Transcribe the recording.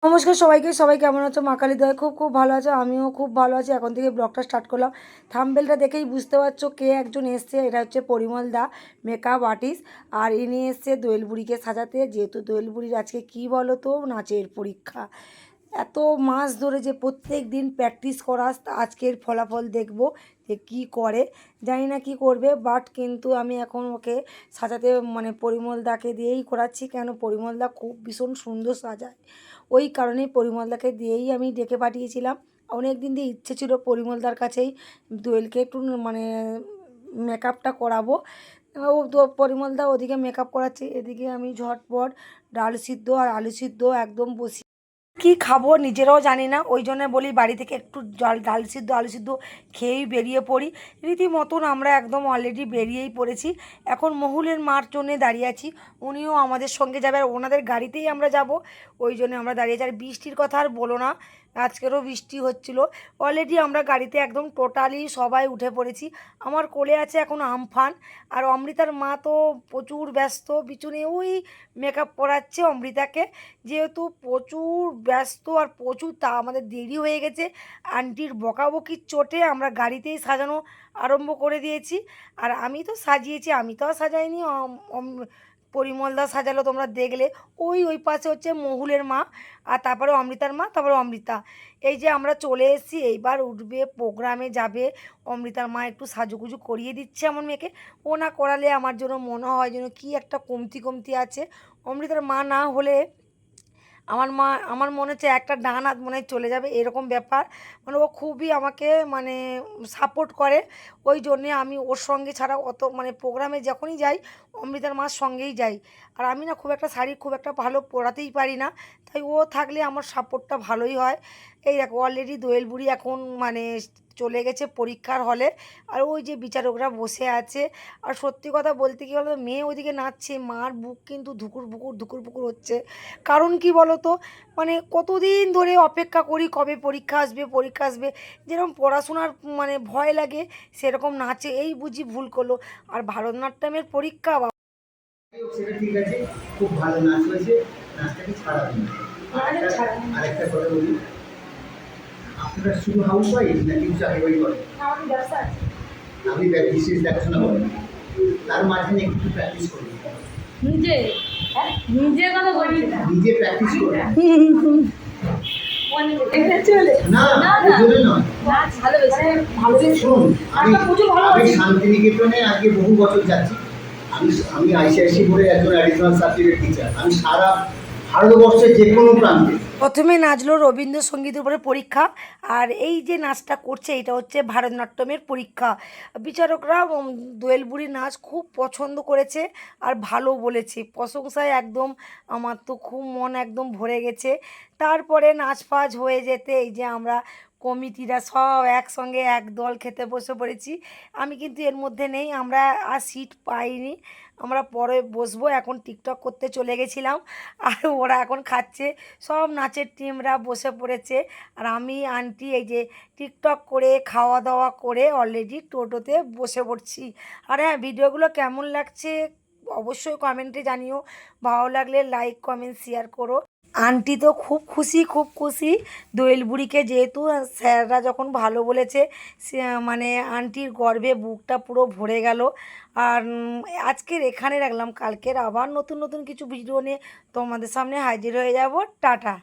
নমস্কার সবাইকে, সবাই কেমন আছো? মা কালী দয়ায় খুব খুব ভালো আছো, আমিও খুব ভালো আছি। এখন থেকে ব্লগটা স্টার্ট করলাম। থাম্বনেলটা দেখেই বুঝতে পারছো কে একজন এসছে। এটা হচ্ছে পরিমল দা, মেকআপ আর্টিস্ট। আর ইনি এসছে দোয়েল বুড়িকে সাজাতে, যেহেতু দোয়েল বুড়ির আজকে কী বলো তো, নাচের পরীক্ষা। এত মাস ধরে যে প্রত্যেক দিন প্র্যাকটিস করা, আজকের ফলাফল দেখব যে কী করে। জানি না কী করবে, বাট কিন্তু আমি এখন ওকে সাজাতে মানে পরিমলদাকে দিয়েই করাচ্ছি। কেন, পরিমলদা খুব ভীষণ সুন্দর সাজায়, ওই কারণেই পরিমলদাকে দিয়েই আমি ডেকে পাঠিয়েছিলাম। অনেক দিন দিয়ে ইচ্ছে ছিল পরিমলদার কাছেই দোয়েলকে একটু মানে মেকআপটা করাবো। ও তো পরিমলদা ওদিকে মেকআপ করাচ্ছে, এদিকে আমি ঝটপট ডাল সিদ্ধ আর আলু সিদ্ধ একদম বসি। কি খাবো নিজেরাও জানি না, ওই জন্য বলি বাড়ি থেকে একটু ডাল সিদ্ধ আলু সিদ্ধ খেয়েই বেরিয়ে পড়ি। রীতিমতন আমরা একদম অলরেডি বেরিয়েই পড়েছি। এখন মহুলের মার জন্যে দাঁড়িয়ে আছি, উনিও আমাদের সঙ্গে যাবে, আর ওনাদের গাড়িতেই আমরা যাব। ওই জন্য আমরা দাঁড়িয়ে আছি। আর বৃষ্টির কথা আর বলো না, আজকেরও বৃষ্টি হচ্ছিল। অলরেডি আমরা গাড়িতে একদম টোটালি সবাই উঠে পড়েছি। আমার কোলে আছে এখন আমফান, আর অমৃতার মা তো প্রচুর ব্যস্ত, পিছনে ওই মেকআপ করাচ্ছে অমৃতাকে। যেহেতু প্রচুর ব্যস্ত আর প্রচুর আমাদের দেরি হয়ে গেছে, আন্টির বকাবকির চোটে আমরা গাড়িতেই সাজানো আরম্ভ করে দিয়েছি। আর আমি তো সাজিয়েছি, আমি তো আর সাজাইনি, পরিমলদা সাজালো, তোমরা দেখলে। ওই পাশে হচ্ছে মহুলের মা, আর তারপরে অমৃতার মা, তারপরে অমৃতা। এই যে আমরা চলে এসেছি, এইবার উঠবে, প্রোগ্রামে যাবে। অমৃতার মা একটু সাজুগুজু করিয়ে দিচ্ছে আমার মেয়েকে। ও না করালে আমার জন্য মনে হয় যেন কি একটা কমতি কমতি আছে। অমৃতার মা না হলে আমার মনে হচ্ছে একটা ডান হাত মনে হয় চলে যাবে, এরকম ব্যাপার। মানে ও খুবই আমাকে মানে সাপোর্ট করে। ওই জন্যে আমি ওর সঙ্গে ছাড়া অত মানে প্রোগ্রামে যখনই যাই অমৃতার মার সঙ্গেই যাই। আর আমি না খুব একটা শাড়ি খুব একটা ভালো পরাতেই পারি না, তাই ও থাকলে আমার সাপোর্টটা ভালোই হয়। এই দেখো অলরেডি দোয়েল বুড়ি এখন মানে চলে গেছে পরীক্ষার হলে, আর ওই যে বিচারকরা বসে আছে। আর সত্যি কথা বলতে কী বলো, মেয়ে ওইদিকে নাচছে, মার বুক কিন্তু ধুকুর বুকুর ধুকুর বুকুর হচ্ছে। কারণ কি বলো তো, মানে কতদিন ধরে অপেক্ষা করি কবে পরীক্ষা আসবে পরীক্ষা আসবে। যেরকম পড়াশোনার মানে ভয় লাগে, সেরকম নাচে এই বুঝি ভুল করলো। আর ভারতনাট্যমের পরীক্ষা সেটা ঠিক আছে, খুব ভালো নাচ হয়েছে, নাচটাকে ছাড়াবেন না। আরেকটা কথা বলি, আপনারা শুধু হাউস ওয়াইফ নাকি চাকরি বাড়ি করেন? আপনি বিশেষ দেখাশোনা করেন, তার মাঝখানে একটু প্র্যাকটিস করুন। নিজে নিজে কথা বলি, নিজে প্র্যাকটিস করুন। আমি শান্তিনিকেতনে আগে বহু বছর যাচ্ছি। আমি আইসিআইসি বোর্ডের একজন অ্যাডিশনাল সাবজেক্টের টিচার। আমি সারা ভারতবর্ষের যে কোনো প্রান্তে। প্রথমে নাচলো রবীন্দ্রসঙ্গীতের উপরে পরীক্ষা, আর এই যে নাচটা করছে এটা হচ্ছে ভারতনাট্যমের পরীক্ষা। বিচারকরা দোয়েল বুড়ির নাচ খুব পছন্দ করেছে আর ভালো বলেছে, প্রশংসায় একদম আমার তো খুব মন একদম ভরে গেছে। তারপরে নাচ ফাজ হয়ে যেতে এই যে আমরা কমিটিরা সব একসঙ্গে এক দল খেতে বসে পড়েছি। আমি কিন্তু এর মধ্যে নেই, আমরা আর সিট পাইনি, আমরা পরে বসবো। এখন টিকটক করতে চলে গেছিলাম, আর ওরা এখন খাচ্ছে, সব নাচের টিমরা বসে পড়েছে। আর আমি আন্টি এই যে টিকটক করে খাওয়া দাওয়া করে অলরেডি টোটোতে বসে পড়ছি। আর হ্যাঁ, ভিডিওগুলো কেমন লাগছে অবশ্যই কমেন্টে জানিও, ভালো লাগলে লাইক কমেন্ট শেয়ার করো। আন্টি তো খুব খুশি, খুব খুশি দোয়েল বুড়িকে, যেহেতু স্যাররা যখন ভালো বলেছে, মানে আন্টির গর্বে বুকটা পুরো ভরে গেল। আর আজকের এখানে রাখলাম, কালকের আবার নতুন নতুন কিছু ভিডিও নিয়ে তোমাদের সামনে হাজির হয়ে যাব। টাটা।